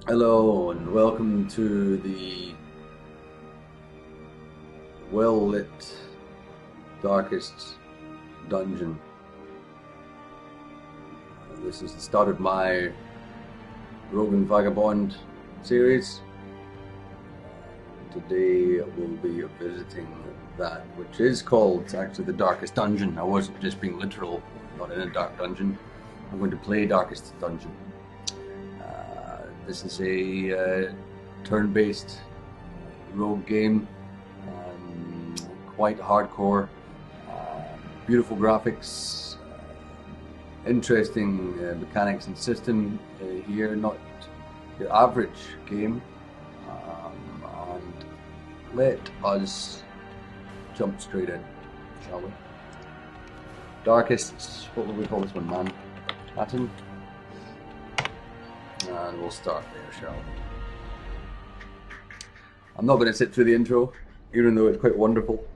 Hello and welcome to the well-lit, darkest dungeon. This is the start of my Rogue and Vagabond series. Today we'll be visiting that which is called actually the darkest dungeon. I wasn't just being literal, not in a dark dungeon. I'm going to play Darkest Dungeon. This is a turn-based rogue game, quite hardcore, beautiful graphics, interesting mechanics and system here, not your average game. And let us jump straight in, shall we? Darkest, what will we call this one, man? Latin? And we'll start there, shall we? I'm not going to sit through the intro, even though it's quite wonderful.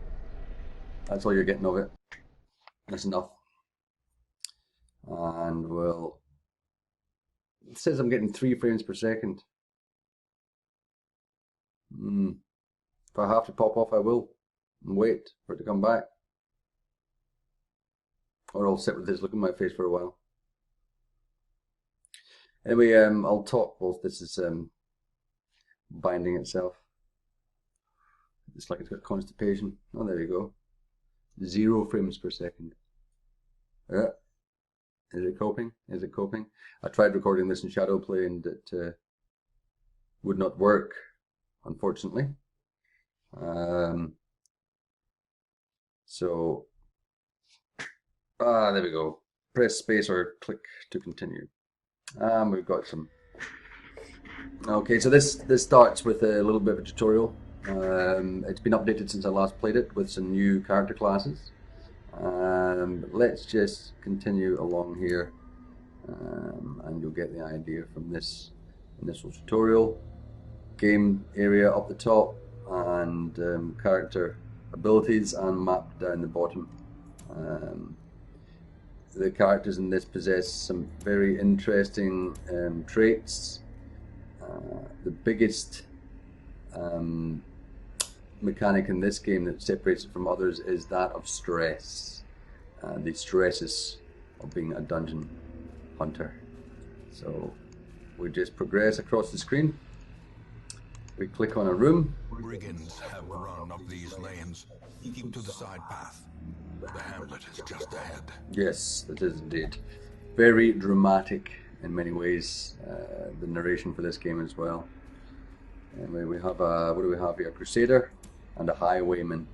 That's all you're getting of it. That's enough. And well, it says I'm getting 3 frames per second. If I have to pop off, I will. And wait for it to come back. Or I'll sit with this look in my face for a while. Anyway, I'll talk whilst this is binding itself. It's like it's got constipation. Oh, there you go. 0 frames per second. Yeah. Is it coping? Is it coping? I tried recording this in Shadowplay and it would not work, unfortunately. There we go. Press space or click to continue. We've got some. Okay, so this starts with a little bit of a tutorial. It's been updated since I last played it with some new character classes. Let's just continue along here, and you'll get the idea from this initial tutorial. Game area up the top, and character abilities and map down the bottom. The characters in this possess some very interesting traits. The biggest mechanic in this game that separates it from others is that of stress. The stresses of being a dungeon hunter. So we just progress across the screen. We click on a room. Brigands have run up these lanes. Keep to the side path. The hamlet is just ahead. Yes, it is indeed. Very dramatic in many ways, the narration for this game as well. Anyway, we have a, what do we have here? A crusader and a highwayman.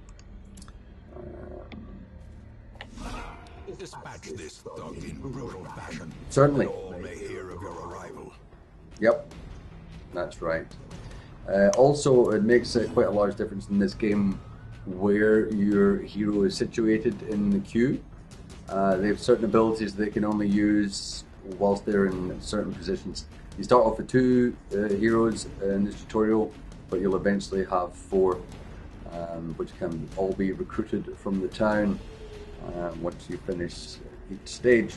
Dispatch this thug in brutal fashion. Certainly. All may hear of your arrival. Yep, that's right. Also, it makes quite a large difference in this game where your hero is situated in the queue. They have certain abilities they can only use whilst they're in certain positions. You start off with 2 heroes in this tutorial, but you'll eventually have 4, which can all be recruited from the town once you finish each stage.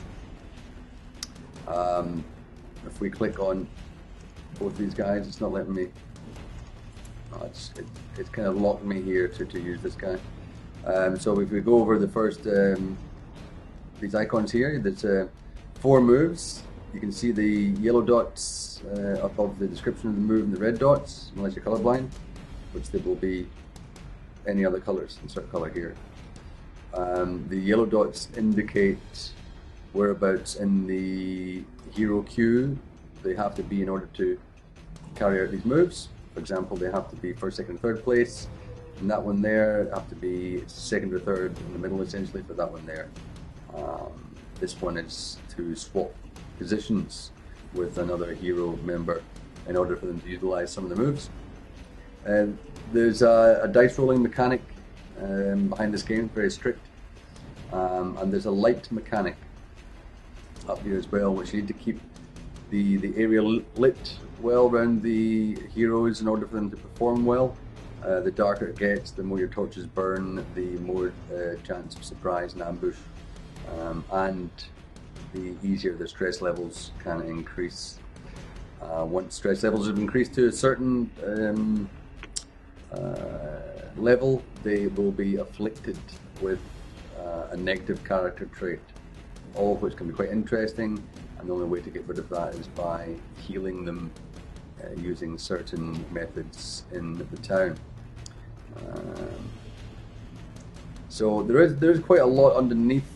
If we click on both these guys, it's not letting me. It's kind of locked me here to use this guy. So if we go over the first these icons here, there's 4 moves. You can see the yellow dots above the description of the move and the red dots, unless you're colorblind, which they will be any other colors. Insert color here. The yellow dots indicate whereabouts in the hero queue they have to be in order to carry out these moves. For example, they have to be 1st, 2nd, 3rd place. And that one there have to be 2nd or 3rd in the middle, essentially, for that one there. This one is to swap positions with another hero member in order for them to utilize some of the moves. There's a dice rolling mechanic behind this game, very strict. And there's a light mechanic up here as well, which you need to keep the area lit well around the heroes in order for them to perform well. The darker it gets, the more your torches burn, the more chance of surprise and ambush, and the easier the stress levels can increase. Once stress levels have increased to a certain level, they will be afflicted with a negative character trait, all of which can be quite interesting, and the only way to get rid of that is by healing them using certain methods in the town. So there's quite a lot underneath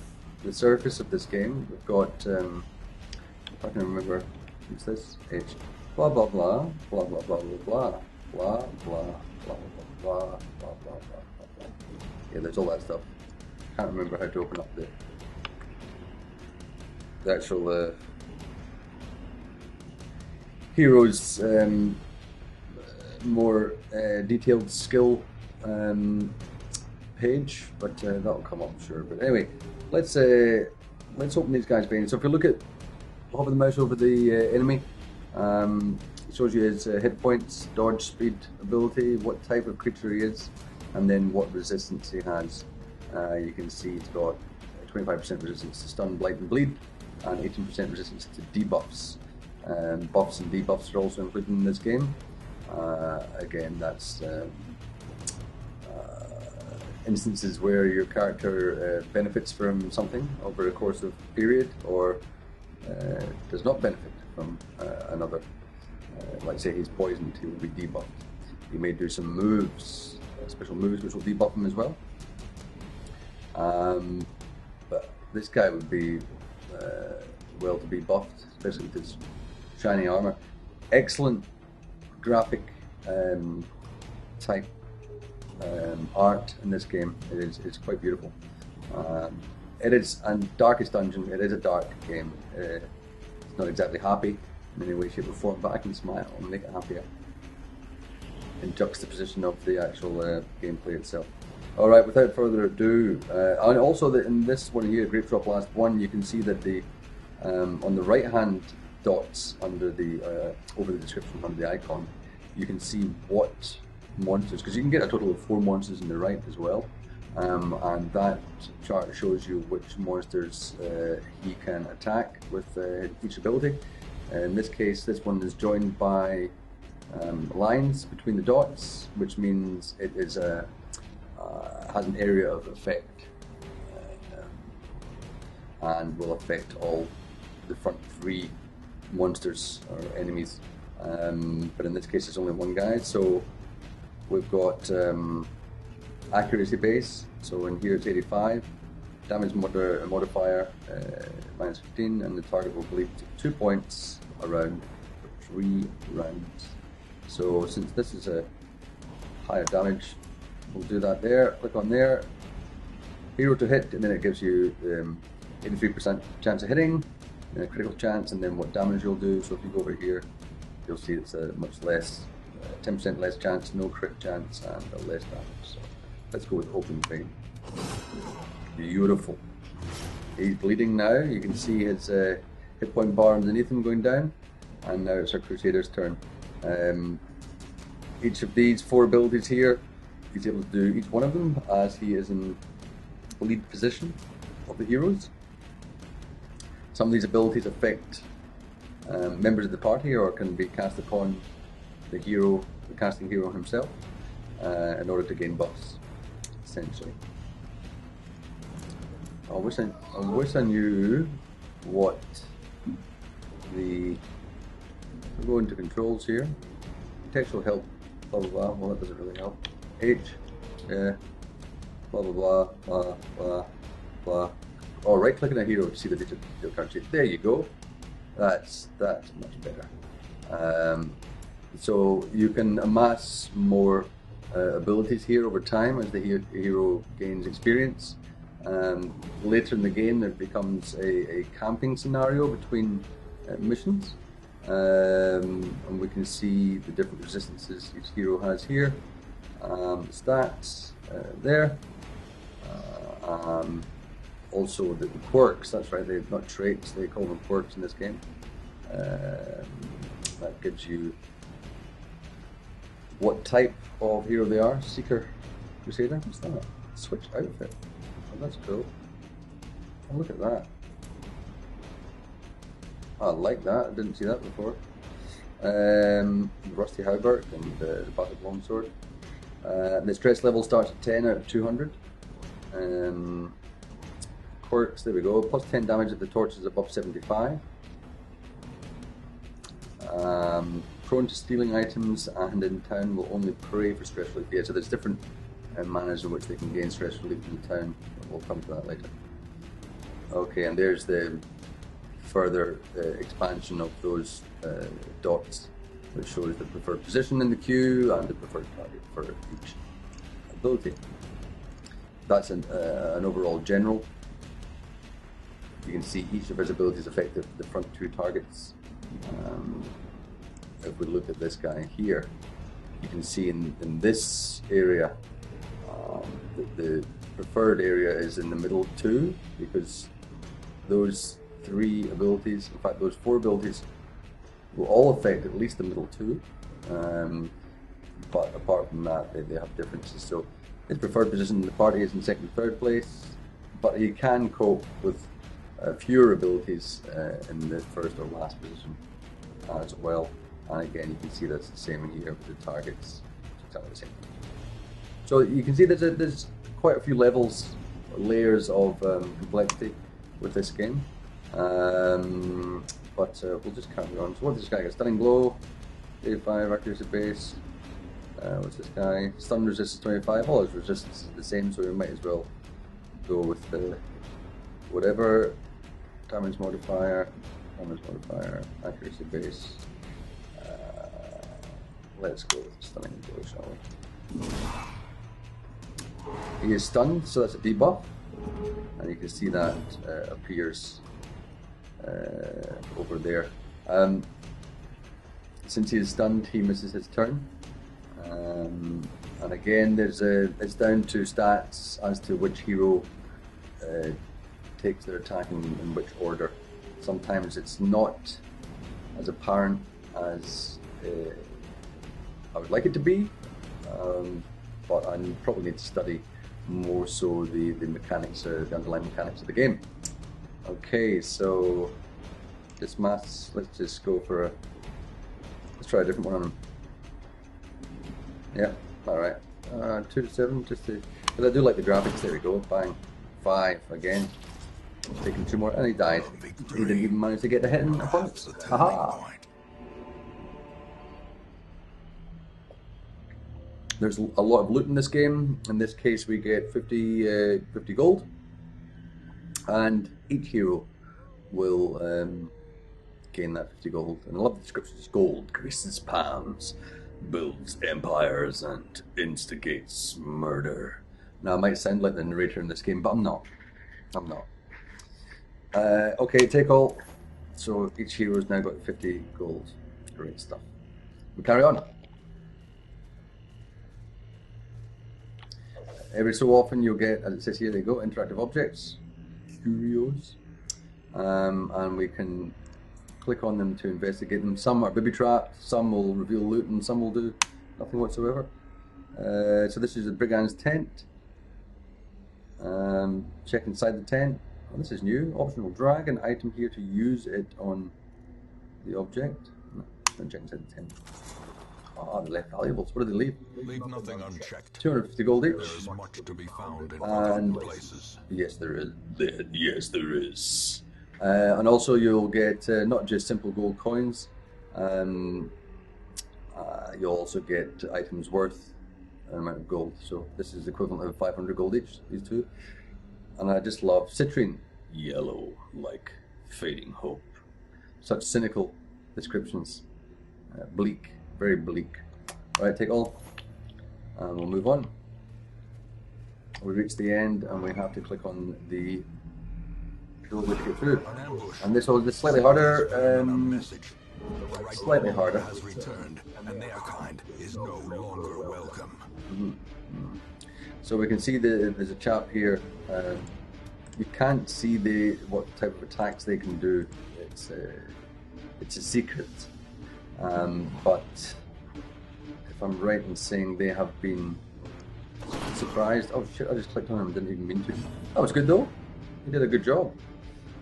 the surface of this game. We've got, if I can remember, what's this? H. Blah blah blah blah blah blah blah blah blah blah blah blah blah blah blah. Yeah, there's all that stuff. Can't remember how to open up the actual hero's more detailed skill page, but that'll come up, sure. But anyway, let's open these guys' veins. So if you look at, hover the mouse over the enemy, it shows you his hit points, dodge, speed, ability, what type of creature he is, and then what resistance he has. You can see he's got 25% resistance to stun, blight, and bleed, and 18% resistance to debuffs. Buffs and debuffs are also included in this game. Again, that's instances where your character benefits from something over a course of period, or does not benefit from another. Like say he's poisoned, he will be debuffed. You may do some moves, special moves, which will debuff him as well. But this guy would be well to be buffed, especially with his shiny armor. Excellent graphic type art in this game. It's quite beautiful. It is, and Darkest Dungeon, it is a dark game. It's not exactly happy in any way, shape or form, but I can smile and make it happier in juxtaposition of the actual gameplay itself. Alright, without further ado, and also in this one here, Grape Drop Last One, you can see that the on the right hand dots under the over the description under the icon, you can see what monsters, because you can get a total of 4 monsters in the right as well, and that chart shows you which monsters he can attack with each ability. In this case, this one is joined by lines between the dots, which means it is has an area of effect and will affect all the front 3 monsters or enemies. But in this case, it's only one guy. So we've got accuracy base. So in here it's 85. Damage modifier minus 15, and the target will bleed 2 points around for 3 rounds. So since this is a higher damage, we'll do that there. Click on there, hero to hit, and then it gives you 83% chance of hitting, and a critical chance, and then what damage you'll do. So if you go over here, you'll see it's a much less, 10% less chance, no crit chance, and a less damage. So let's go with open vein. Beautiful. He's bleeding now. You can see his hit point bar underneath him going down, and now it's our Crusader's turn. Each of these 4 abilities here, he's able to do each one of them as he is in lead position of the heroes. Some of these abilities affect members of the party, or can be cast upon the hero, the casting hero himself, in order to gain buffs, essentially. I wish I knew what the. We'll go into controls here. Contextual help, blah blah blah. Well, that doesn't really help. H, yeah, blah blah blah blah blah blah. Oh, right click on a hero to see the detail card sheet. There you go. That's much better. So you can amass more abilities here over time as the hero gains experience. Later in the game, there becomes a camping scenario between missions, and we can see the different resistances each hero has here. Stats there. Also the quirks, that's right, they're not traits, they call them quirks in this game. That gives you what type of hero they are. Seeker, Crusader, what's that? Switch outfit. Oh, that's cool. Oh, look at that. I like that, I didn't see that before. Rusty Hauberk and the Battered Longsword. The stress level starts at 10 out of 200. Quirks, there we go. Plus 10 damage if the torch is above 75. Prone to stealing items and in town will only pray for stress relief. Yeah, so there's different manners in which they can gain stress relief in the town. We'll come to that later. Okay, and there's the further expansion of those dots, which shows the preferred position in the queue and the preferred target for each ability. That's an overall general. You can see each of his abilities affect the front two targets. If we look at this guy here, you can see in this area, the preferred area is in the middle two, because those three abilities, in fact those four abilities, will all affect at least the middle two. But apart from that, they have differences. So his preferred position in the party is in second and third place, but he can cope with fewer abilities in the first or last position as well. And again, you can see that's the same in here with the targets. It's exactly the same. So you can see there's quite a few levels, layers of complexity with this game. But we'll just carry on. So what does this guy get? Stunning blow, 85 accuracy base. What's this guy? Stun resistance 25. All his resistance is the same, so we might as well go with whatever. Damage modifier, accuracy base. Let's go with stunning blow, shall we? He is stunned, so that's a debuff, and you can see that appears over there. Since he is stunned, he misses his turn. And again, it's down to stats as to which hero takes their attack in which order. Sometimes it's not as apparent as I would like it to be, but I probably need to study more so the mechanics, the underlying mechanics of the game. Okay, so this maths, let's just go for let's try a different one on him. Yeah, alright. 2 to 7, just to, because I do like the graphics. There we go, bang. 5 again. Taking 2 more, and he died. He didn't even manage to get the hit in once. Haha! There's a lot of loot in this game. In this case, we get 50 gold, and each hero will gain that 50 gold. And I love the descriptions: gold greases palms, builds empires, and instigates murder. Now, I might sound like the narrator in this game, but I'm not. I'm not. Okay, take all. So each hero's now got 50 gold. Great stuff. We carry on. Every so often you'll get, as it says here, there you go, interactive objects, curios, and we can click on them to investigate them. Some are booby trapped, some will reveal loot, and some will do nothing whatsoever. So this is the brigand's tent. Check inside the tent. Oh, this is new. Optional, drag an item here to use it on the object. No, don't check inside the tent. Ah, they left valuables. What do they leave? Leave nothing unchecked. 250 gold each. There is much to be found in other places. Yes, there is. Yes, there is. And also, you'll get not just simple gold coins. You'll also get items worth an amount of gold. So this is the equivalent of 500 gold each. These two. And I just love citrine. Yellow like fading hope. Such cynical descriptions. Bleak. Very bleak. Alright, take all. And we'll move on. We reach the end and we have to click on the doorway to get through. And this was slightly harder. Slightly harder. Has returned, and their kind is no longer welcome. So we can see there's a chap here. You can't see what type of attacks they can do. It's a secret. But if I'm right in saying they have been surprised. Oh shit, I just clicked on him, didn't even mean to. That was good though. He did a good job.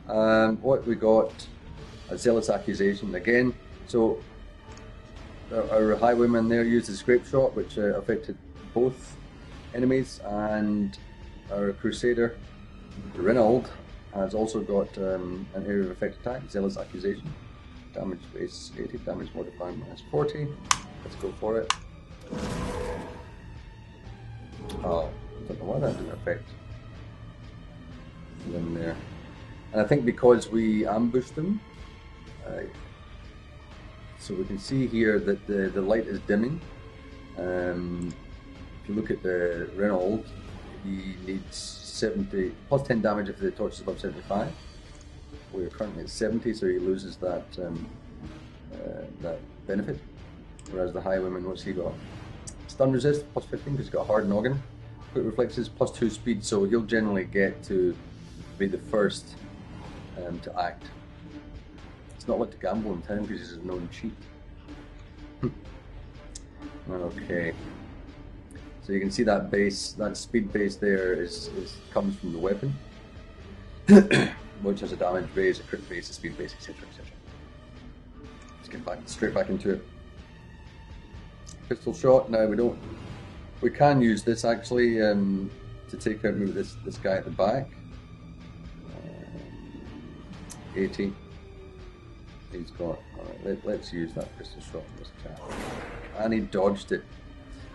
What we got, a zealous accusation again. So our highwayman there used his scrape shot, which affected both enemies, and our crusader Reynold has also got an area of effect attack, Zealous Accusation. Damage base 80, damage modifier minus 40. Let's go for it. Oh, I don't know why that didn't affect them there. And I think because we ambushed them, so we can see here that the light is dimming. If you look at the Reynold, he needs 70 plus 10 damage if the torch is above 75. We're currently at 70, so he loses that that benefit. Whereas the Highwayman, what's he got? Stun resist plus 15 because he's got a hard noggin. Quick reflexes plus 2 speed, so he'll generally get to be the first to act. It's not like to gamble in town because he's a known cheat. Okay. So you can see that base, that speed base there comes from the weapon, which has a damage base, a crit base, a speed base, etc. etc. Let's get straight back into it. Pistol shot. Now we can use this actually to take out maybe this guy at the back. 80. He's got. Alright, let's use that pistol shot on this chap. And he dodged it.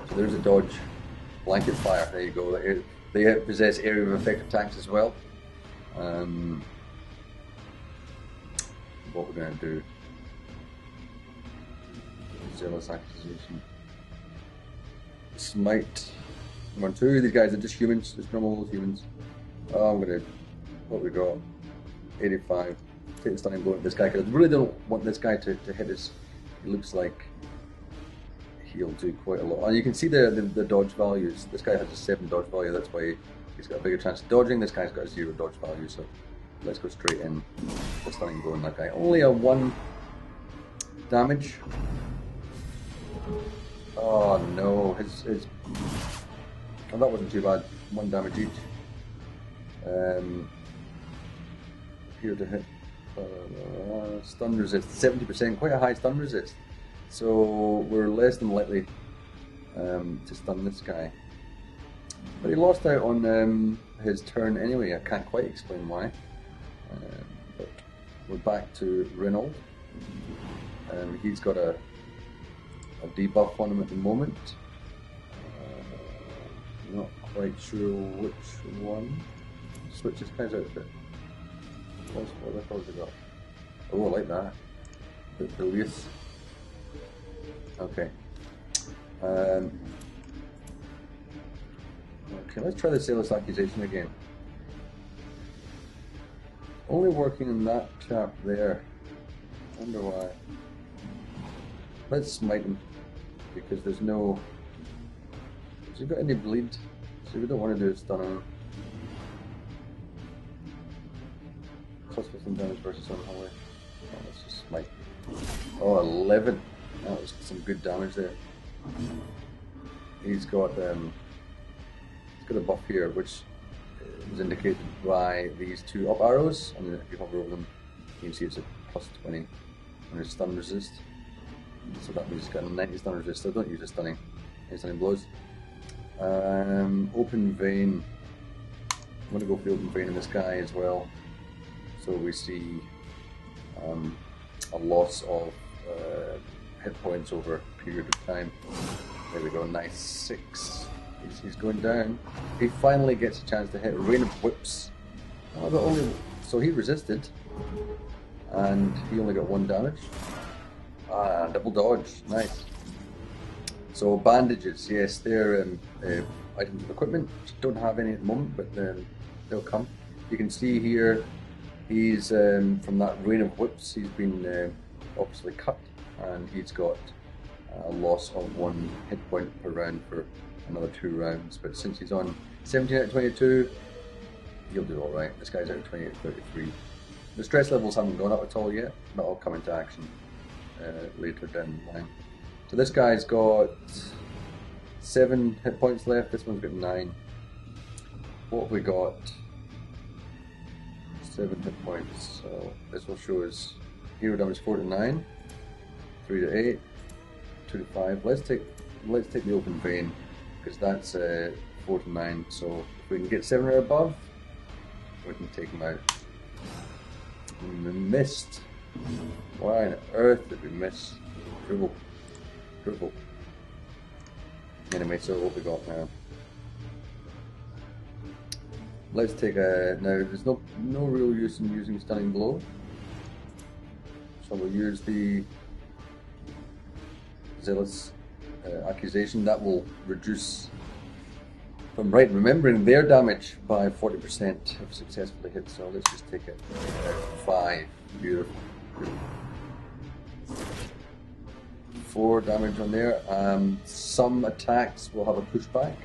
So there's a dodge. Blanket fire, there you go. They possess area of effect attacks as well. What we're going to do. Zealous Accusation. Smite. 1, 2. These guys are just humans, just normal humans. Oh, I'm going to. What we got? 85. Take the stunning blow at this guy because I really don't want this guy to hit us. He looks like he'll do quite a lot. And you can see the dodge values. This guy has a 7 dodge value, that's why he's got a bigger chance of dodging. This guy's got a 0 dodge value, so let's go straight in. The stunning blow on that guy. Only a 1 damage. Oh no, his oh, that wasn't too bad. 1 damage each. Here to hit. Stun resist 70%, quite a high stun resist. So we're less than likely to stun this guy. But he lost out on his turn anyway. I can't quite explain why. But we're back to Reynold. He's got a debuff on him at the moment. Not quite sure which one. Switch this guy's out a bit. What have we got? Oh, I like that. Bit bilious. Okay. Okay, let's try the Zealous Accusation again. Only working on that chap there. Wonder why. Let's smite him because there's no. Has he got any bleed? So we don't want to do a stun on him. Plus 15 damage versus unholy. Oh, let's just smite. Oh, 11. That was some good damage there. He's got a buff here, which is indicated by these 2 up arrows. And if you hover over them, you can see it's a plus 20 on his stun resist. So that means he's got a 90 stun resist. So don't use the stunning blows. Open vein. I'm going to go for the open vein in this guy as well. So we see a loss of hit points over a period of time. There we go, nice 6. He's going down. He finally gets a chance to hit Rain of Whips. Oh, so he resisted, and he only got 1 damage. Ah, double dodge, nice. So bandages, yes, they're items of equipment. Don't have any at the moment, but they'll come. You can see here. He's from that Rain of Whips. He's been obviously cut, and he's got a loss of 1 hit point per round for another 2 rounds. But since he's on 17 out of 22, he'll do all right. This guy's out of 20 out of 33. The stress levels haven't gone up at all yet, but I'll come into action later down the line. So this guy's got 7 hit points left. This one's got 9. What have we got? 7 hit points. So this will show us hero damage 4 to 9, 3 to 8, 2 to 5. Let's take the open vein because that's 4 to 9. So if we can get 7 or above, we can take them out. And we missed. Why on earth did we miss? Dribble. Anyway, so what we got now? Let's take a now. There's no real use in using stunning blow, so we'll use the zealous accusation. That will reduce, if I'm right in remembering, their damage by 40% if successfully hit. So let's just take it 5. Beautiful. 4 damage on there. Some attacks will have a pushback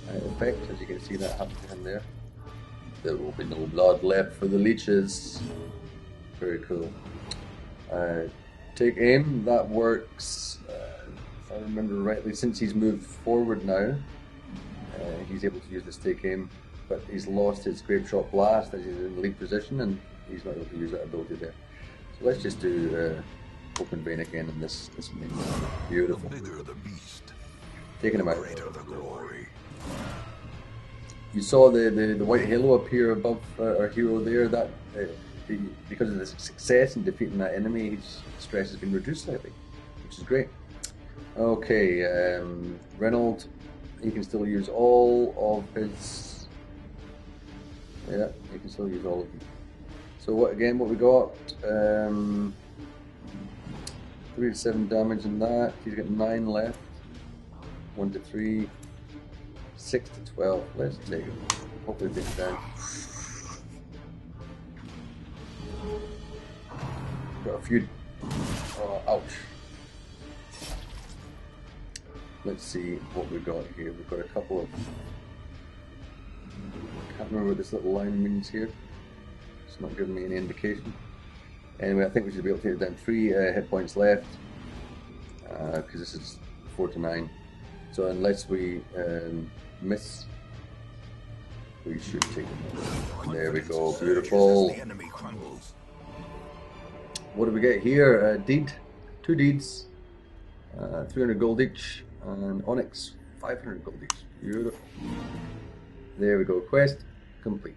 effect, as you can see that happen to him there. There will be no blood left for the leeches. Very cool. Take aim, that works, if I remember rightly, since he's moved forward now, he's able to use this take aim, but he's lost his grape shot blast as he's in the lead position and he's not able to use that ability there. So let's just do open vein again in this main. Beautiful. The bigger the beast, Taking him out. greater the glory. You saw the white halo appear above our hero there. That because of the success in defeating that enemy, his stress has been reduced slightly, which is great. Okay, Reynold, he can still use all of his. Yeah, he can still use all of them. So what we got? 3 to 7 damage in that. He's got 9 left. 1 to 3. 6 to 12. Let's take him. Hopefully take it down. Got a few. Oh, ouch. Let's see what we got here. We've got a couple of. I can't remember what this little line means here. It's not giving me any indication. Anyway, I think we should be able to take it down. 3 hit points left. Because this is 4 to 9. So unless we miss, we should take it. There we go, beautiful. What do we get here? Deed, 2 deeds, 300 gold each, and onyx, 500 gold each. Beautiful. There we go, quest complete.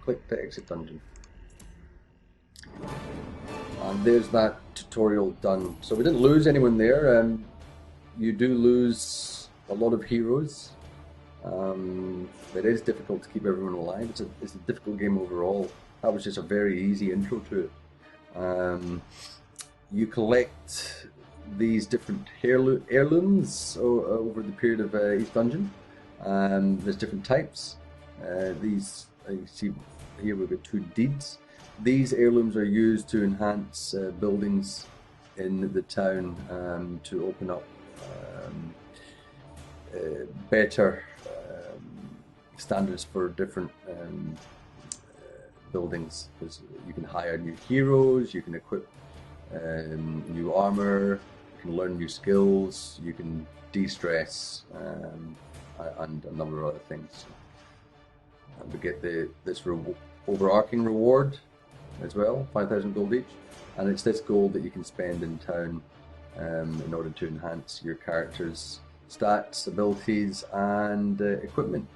Click to exit dungeon. And there's that tutorial done. So we didn't lose anyone there. You do lose a lot of heroes. It is difficult to keep everyone alive. It's a difficult game overall. That was just a very easy intro to it. You collect these different heirlooms over the period of each dungeon. There's different types. These, you see here we've got 2 deeds. These heirlooms are used to enhance buildings in the town to open up better standards for different buildings, because you can hire new heroes, you can equip new armor, you can learn new skills, you can de-stress, and a number of other things. And we get this overarching reward as well, 5,000 gold each, and it's this gold that you can spend in town in order to enhance your character's stats, abilities, and equipment.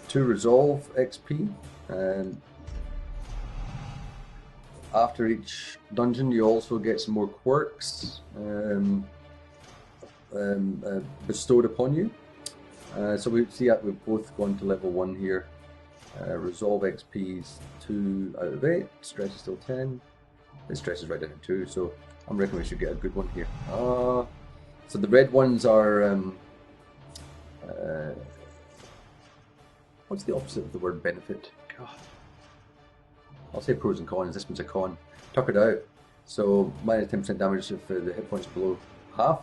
To resolve XP, after each dungeon you also get some more quirks bestowed upon you. So we see that we've both gone to level 1 here. Resolve XP's 2 out of 8, stress is still 10. This stress is right down to 2, so I'm reckoning we should get a good one here. So the red ones are what's the opposite of the word benefit? God. I'll say pros and cons. This one's a con. Tuck it out. So minus 10% damage if the hit points are below half.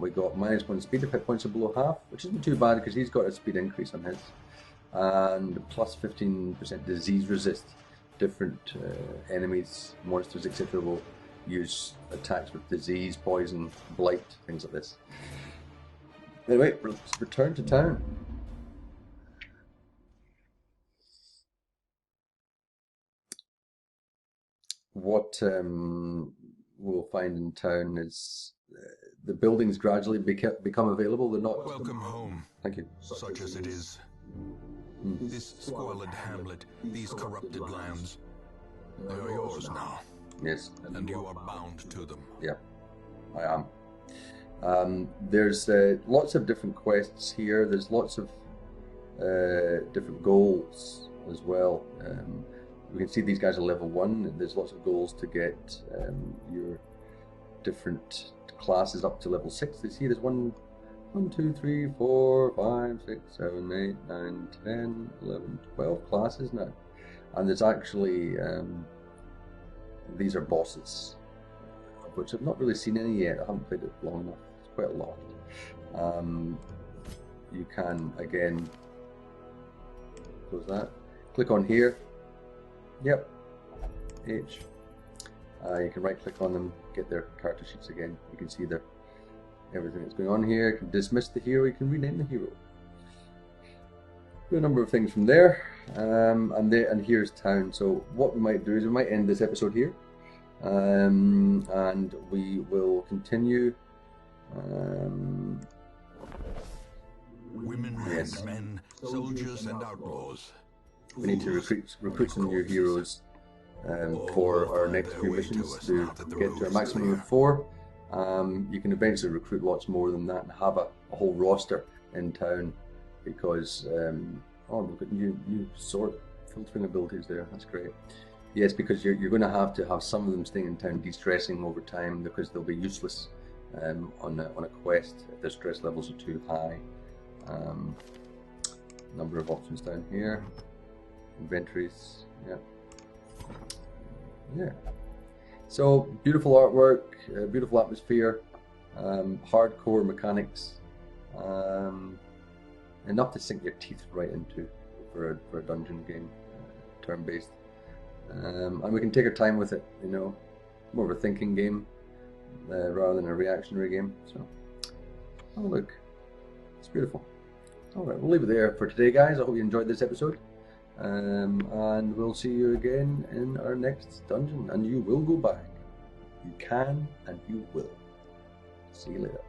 We got minus 1 speed if hit points are below half, which isn't too bad because he's got a speed increase on his. And plus 15% disease resist. Different enemies, monsters, etc. will use attacks with disease, poison, blight, things like this. Anyway, let's return to town. what we'll find in town is the buildings gradually become available. They're not. Welcome home. Thank you. Such as it is. This squalid hamlet, these corrupted lands, they are yours now. Yes. And you are bound to them. Yeah, I am. There's lots of different quests here. There's lots of different goals as well. We can see these guys are level 1. There's lots of goals to get your different classes up to level 6. You see there's 1, 2, 3, 4, 5, 6, 7, 8, 9, 10, 11, 12 classes now. And there's actually, these are bosses, of which I've not really seen any yet. I haven't played it long enough. It's quite a lot. You can, again, close that. Click on here. Yep. H. You can right click on them, get their character sheets again. You can see everything that's going on here. You can dismiss the hero, you can rename the hero. Do a number of things from there. And here's town. So what we might do is we might end this episode here. And we will continue. Women and men, soldiers and outlaws. We need to recruit some new heroes for our next few missions to get to a maximum of 4. You can eventually recruit lots more than that and have a whole roster in town because oh, we've got new sword filtering abilities there. That's great. Yes, because you're going to have some of them staying in town de-stressing over time because they'll be useless on a quest if their stress levels are too high. Number of options down here. Inventories. Yeah. So beautiful artwork, beautiful atmosphere, hardcore mechanics, enough to sink your teeth right into for a dungeon game, turn-based, and we can take our time with it. You know, more of a thinking game rather than a reactionary game. So, oh look, it's beautiful. All right, we'll leave it there for today, guys. I hope you enjoyed this episode. And we'll see you again in our next dungeon, and you will go back. You can and you will. See you later.